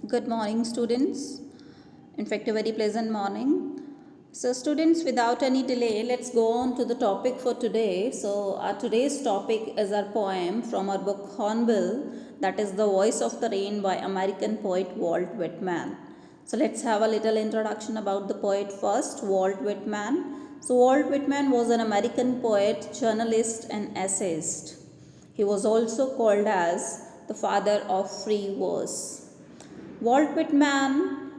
Good morning, students. In fact, a very pleasant morning. So, students, without any delay, let's go on to the topic for today. So, our today's topic is our poem from our book Hornbill, that is The Voice of the Rain by American poet Walt Whitman. So, let's have a little introduction about the poet first, Walt Whitman. So, Walt Whitman was an American poet, journalist, and essayist. He was also called as the father of free verse. Walt Whitman,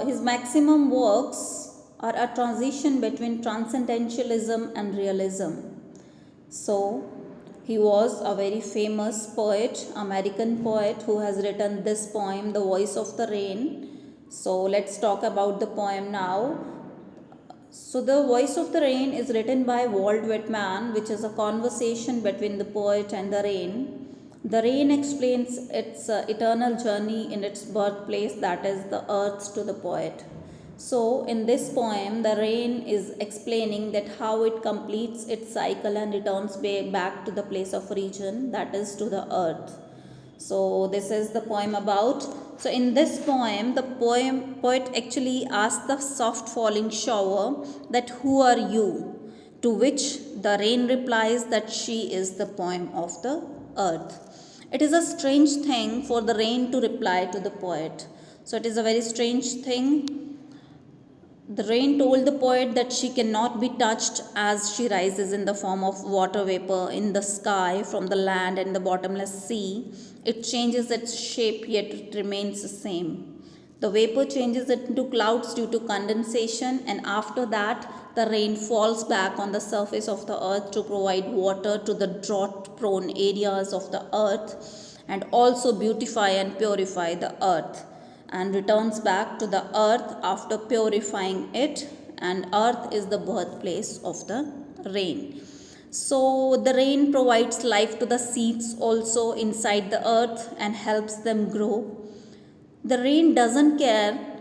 his maximum works are a transition between transcendentalism and realism. So, he was a very famous poet, American poet, who has written this poem, The Voice of the Rain. So, let's talk about the poem now. So, The Voice of the Rain is written by Walt Whitman, which is a conversation between the poet and the rain. The rain explains its eternal journey in its birthplace, that is the earth, to the poet. So, in this poem, the rain is explaining that how it completes its cycle and returns back to the place of origin, that is to the earth. So this is the poem about. So in this poem, the poet actually asks the soft falling shower that who are you? To which the rain replies that she is the poem of the earth. It is a strange thing for the rain to reply to the poet. So it is a very strange thing. The rain told the poet that she cannot be touched as she rises in the form of water vapor in the sky from the land and the bottomless sea. It changes its shape, yet it remains the same. The vapor changes into clouds due to condensation, and after that, the rain falls back on the surface of the earth to provide water to the drought prone areas of the earth and also beautify and purify the earth, and returns back to the earth after purifying it, and earth is the birthplace of the rain. So the rain provides life to the seeds also inside the earth and helps them grow. The rain doesn't care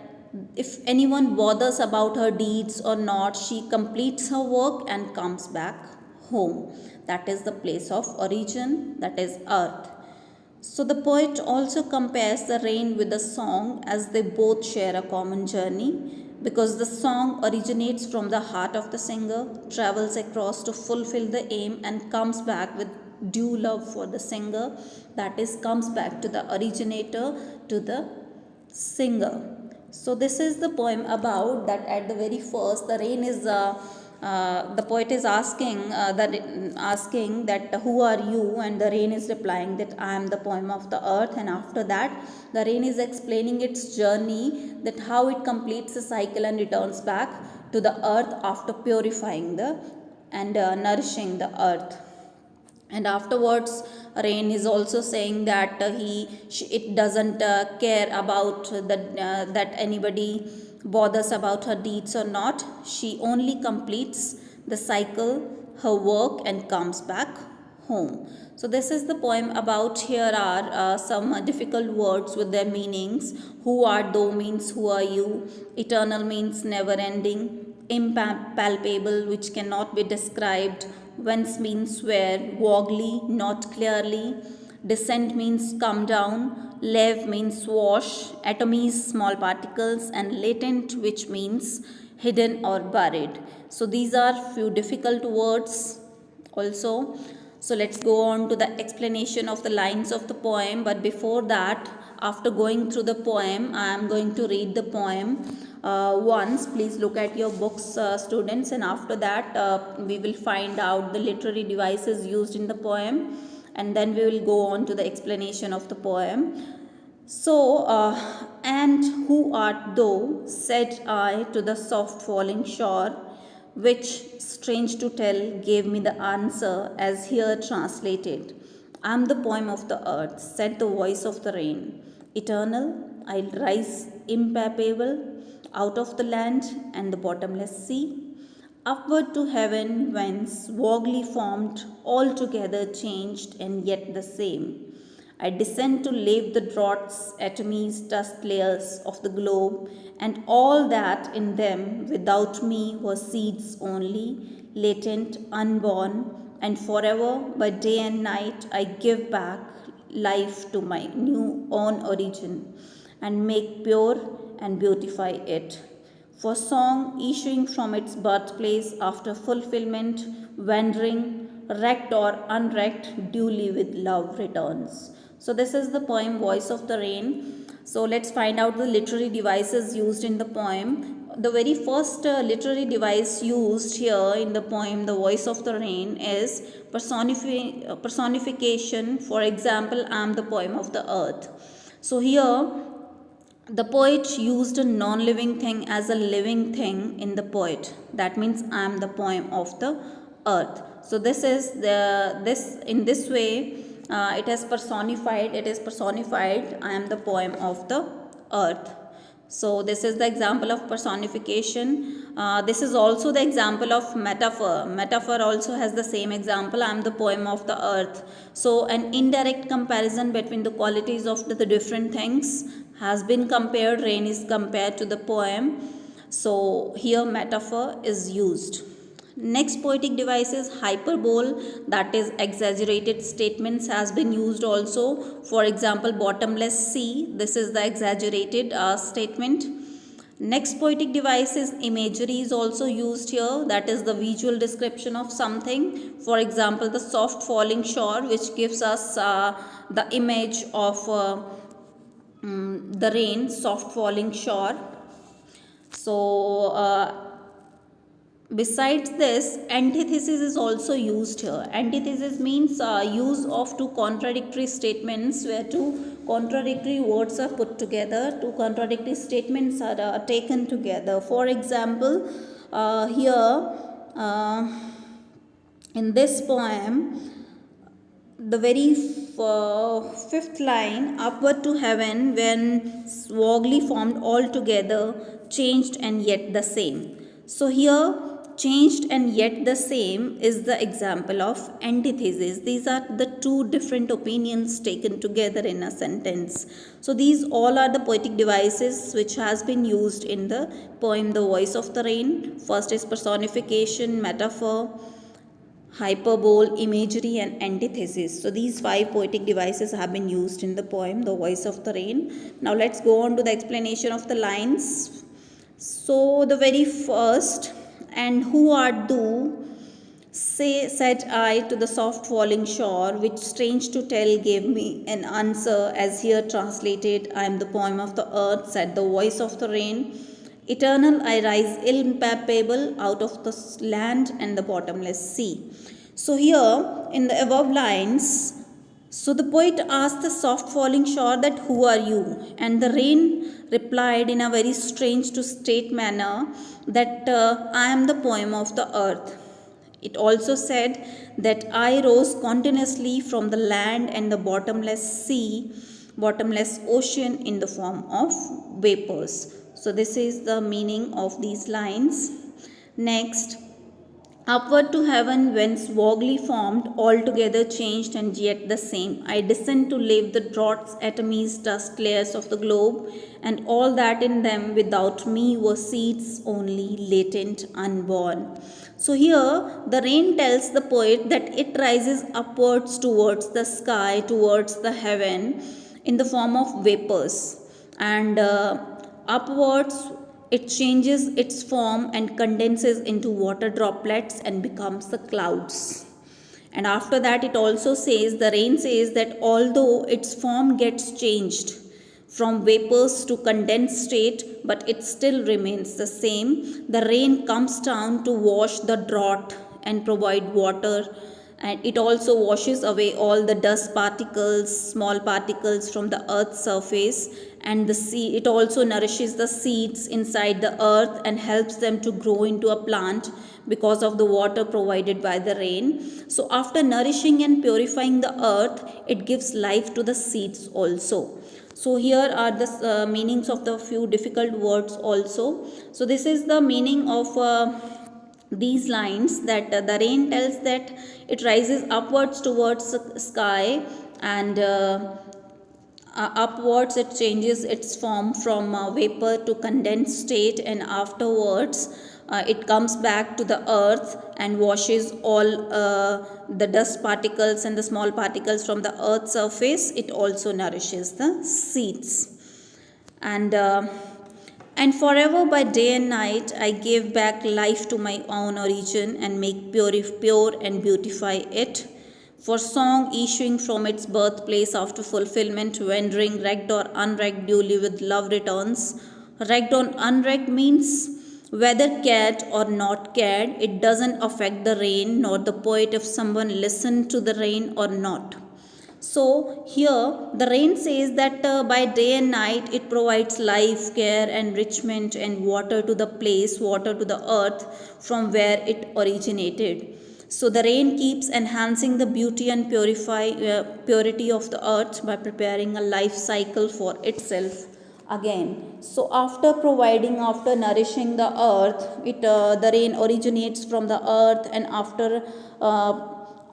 if anyone bothers about her deeds or not. She completes her work and comes back home. That is the place of origin, that is earth. So the poet also compares the rain with the song, as they both share a common journey, because the song originates from the heart of the singer, travels across to fulfill the aim, and comes back with due love for the singer, that is, comes back to the originator, to the singer. So this is the poem about that. At the very first, the rain is the poet is asking that who are you, and the rain is replying that I am the poem of the earth. And after that, the rain is explaining its journey, that how it completes the cycle and returns back to the earth after purifying the and nourishing the earth. And afterwards, rain is also saying that it doesn't care about that anybody bothers about her deeds or not. She only completes the cycle, her work, and comes back home. So this is the poem about. Here are some difficult words with their meanings. Who art thou means who are you. Eternal means never ending. Impalpable, which cannot be described. Whence means where. Vaguely, not clearly. Descent means come down. Lev means wash. Atomies, small particles. And latent, which means hidden or buried. So these are few difficult words also. So let's go on to the explanation of the lines of the poem. But before that, after going through the poem, I am going to read the poem once. Please look at your books, students, and after that we will find out the literary devices used in the poem, and then we will go on to the explanation of the poem. So, and who art thou, said I to the soft falling shore, which, strange to tell, gave me the answer as here translated. I am the poem of the earth, said the voice of the rain. Eternal, I'll rise impalpable out of the land and the bottomless sea, upward to heaven, whence, vaguely formed, altogether changed and yet the same. I descend to lave the draughts, atomies, dust layers of the globe, and all that in them without me were seeds only, latent, unborn, and forever by day and night I give back life to my new own origin. and make pure and beautify it. For song issuing from its birthplace after fulfillment, wandering, wrecked or unwrecked, duly with love returns. So, this is the poem Voice of the Rain. So, let's find out the literary devices used in the poem. The very first literary device used here in the poem, The Voice of the Rain, is personification. For example, I am the poem of the earth. So, here the poet used a non-living thing as a living thing in the poet. That means I am the poem of the earth. So this in this way it is personified. It is personified. I am the poem of the earth. So this is the example of personification. This is also the example of metaphor. Metaphor also has the same example. I am the poem of the earth. So an indirect comparison between the qualities of the different things has been compared. Rain is compared to the poem. So here metaphor is used. Next poetic device is hyperbole, that is exaggerated statements has been used also. For example, bottomless sea, this is the exaggerated statement. Next poetic device is imagery is also used here, that is the visual description of something. For example, the soft falling shore, which gives us the image of the rain, soft falling shore. So besides this, antithesis is also used here. Antithesis means use of two contradictory statements where two contradictory words are put together, two contradictory statements are taken together. For example, here in this poem, the very fifth line, upward to heaven when swogly formed altogether, changed and yet the same. So here changed and yet the same is the example of antithesis. These are the two different opinions taken together in a sentence. So these all are the poetic devices which has been used in the poem The Voice of the Rain. First is personification, metaphor, hyperbole, imagery and antithesis. So these five poetic devices have been used in the poem The Voice of the Rain. Now let's go on to the explanation of the lines. So the very first, and who art thou? Said I to the soft falling shore, which strange to tell gave me an answer, as here translated, I am the poem of the earth, said the voice of the rain. Eternal I rise impalpable out of the land and the bottomless sea. So here in the above lines, so the poet asked the soft falling shore that who are you? And the rain replied in a very strange to state manner that I am the poem of the earth. It also said that I rose continuously from the land and the bottomless sea, bottomless ocean in the form of vapors. So this is the meaning of these lines. Next, upward to heaven whence wogly formed, altogether changed and yet the same. I descend to live the droughts, atomies, dust layers of the globe, and all that in them without me were seeds only, latent, unborn. So here the rain tells the poet that it rises upwards towards the sky, towards the heaven in the form of vapors, and upwards it changes its form and condenses into water droplets and becomes the clouds. And after that it also says, the rain says that although its form gets changed from vapors to condensed state, but it still remains the same. The rain comes down to wash the drought and provide water, and it also washes away all the dust particles, small particles from the earth's surface, and the sea. It also nourishes the seeds inside the earth and helps them to grow into a plant because of the water provided by the rain. So after nourishing and purifying the earth, it gives life to the seeds also. So here are the meanings of the few difficult words also. So this is the meaning of these lines, that the rain tells that it rises upwards towards the sky, and upwards it changes its form from vapor to condensed state, and afterwards it comes back to the earth and washes all the dust particles and the small particles from the earth's surface. It also nourishes the seeds. And uh, and forever by day and night I give back life to my own origin and make pure and beautify it. For song issuing from its birthplace after fulfillment, wandering, wrecked or unwrecked, duly with love returns. Wrecked or unwrecked means whether cared or not cared, it doesn't affect the rain nor the poet if someone listened to the rain or not. So, here the rain says that by day and night it provides life, care, enrichment, and water to the place, water to the earth from where it originated. So, the rain keeps enhancing the beauty and purity of the earth by preparing a life cycle for itself again. So, after nourishing the earth, the rain originates from the earth, and after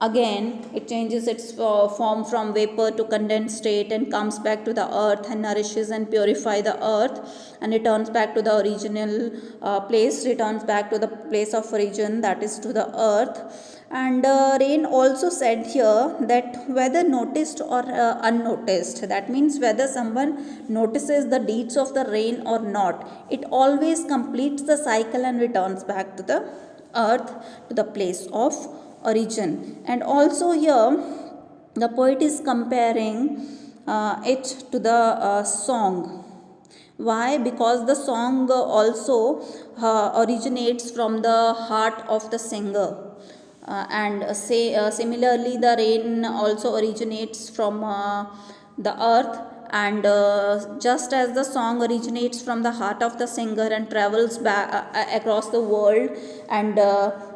again it changes its form from vapor to condensed state and comes back to the earth and nourishes and purify the earth and returns back to the original returns back to the place of origin, that is to the earth. And rain also said here that whether noticed or unnoticed, that means whether someone notices the deeds of the rain or not, it always completes the cycle and returns back to the earth, to the place of origin. And also here the poet is comparing it to the song. Why? Because the song also originates from the heart of the singer. Similarly, the rain also originates from the earth, and just as the song originates from the heart of the singer and travels back across the world, and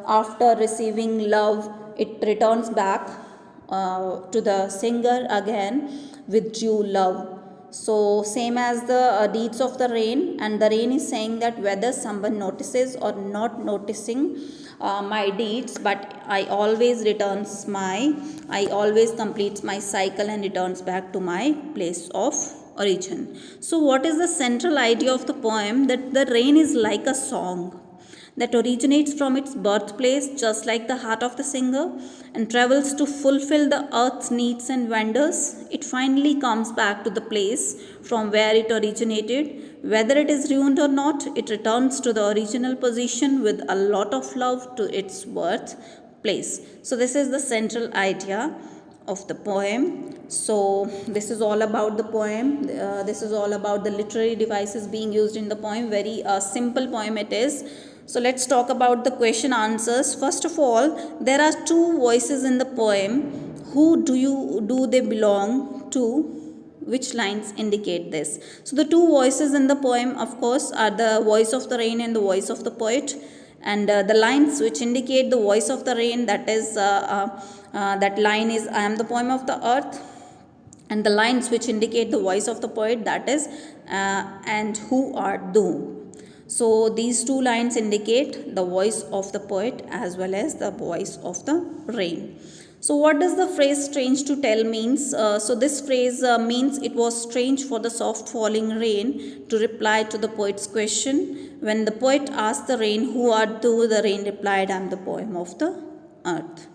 after receiving love it returns back to the singer again with due love. So same as the deeds of the rain, and the rain is saying that whether someone notices or not noticing my deeds, but I always completes my cycle and returns back to my place of origin. So what is the central idea of the poem? That the rain is like a song that originates from its birthplace, just like the heart of the singer, and travels to fulfill the earth's needs and wonders. It finally comes back to the place from where it originated. Whether it is ruined or not, it returns to the original position with a lot of love to its birthplace. So, this is the central idea of the poem. So, this is all about the poem. This is all about the literary devices being used in the poem. Very simple poem it is. So let's talk about the question answers. First of all, there are two voices in the poem. Who do they belong to? Which lines indicate this? So the two voices in the poem, of course, are the voice of the rain and the voice of the poet. And the lines which indicate the voice of the rain, that line is I am the poem of the earth. And the lines which indicate the voice of the poet, that is and who art thou. So these two lines indicate the voice of the poet as well as the voice of the rain. So what does the phrase strange to tell means? So this phrase means it was strange for the soft falling rain to reply to the poet's question. When the poet asked the rain, who art thou? The rain replied, I am the poem of the earth.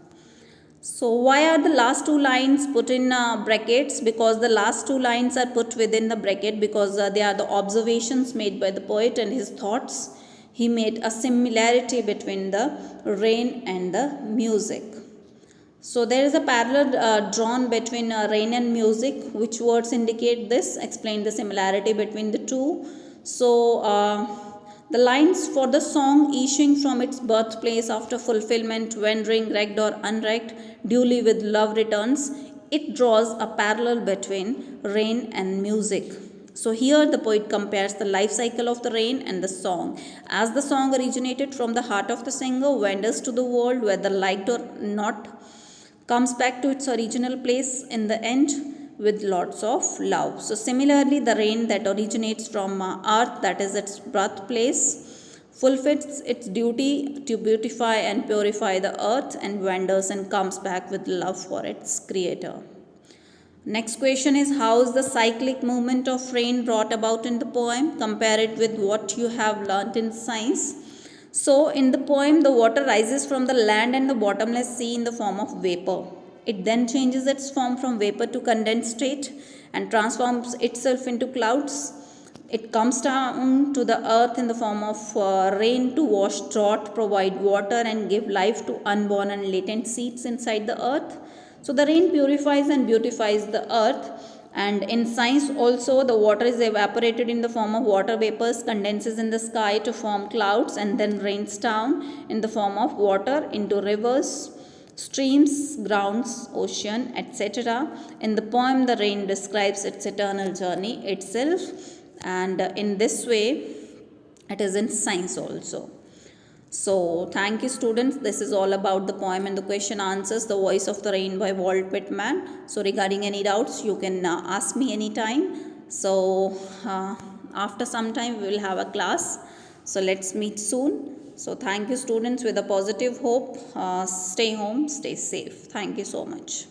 So why are the last two lines put in brackets? Because the last two lines are put within the bracket because they are the observations made by the poet and his thoughts. He made a similarity between the rain and the music. So there is a parallel drawn between rain and music. Which words indicate this? Explain the similarity between the two. So the lines for the song issuing from its birthplace after fulfillment, wandering, wrecked or unwrecked, duly with love returns, it draws a parallel between rain and music. So here the poet compares the life cycle of the rain and the song. As the song originated from the heart of the singer, wanders to the world, whether liked or not, comes back to its original place in the end with lots of love. So similarly, the rain that originates from earth, that is its birthplace, fulfills its duty to beautify and purify the earth and wanders and comes back with love for its creator. Next question is, how is the cyclic movement of rain brought about in the poem? Compare it with what you have learnt in science. So in the poem, the water rises from the land and the bottomless sea in the form of vapor. It then changes its form from vapor to condensed state and transforms itself into clouds. it comes down to the earth in the form of rain to wash drought, provide water, and give life to unborn and latent seeds inside the earth. So the rain purifies and beautifies the earth. And in science also, the water is evaporated in the form of water vapors, condenses in the sky to form clouds, and then rains down in the form of water into rivers, streams, grounds, ocean, etc. In the poem, the rain describes its eternal journey itself, and in this way it is in science also. So thank you students, this is all about the poem and the question answers, The Voice of the Rain by Walt Whitman. So regarding any doubts, you can ask me anytime. So after some time we will have a class, so let's meet soon. So thank you students, with a positive hope, stay home, stay safe. Thank you so much.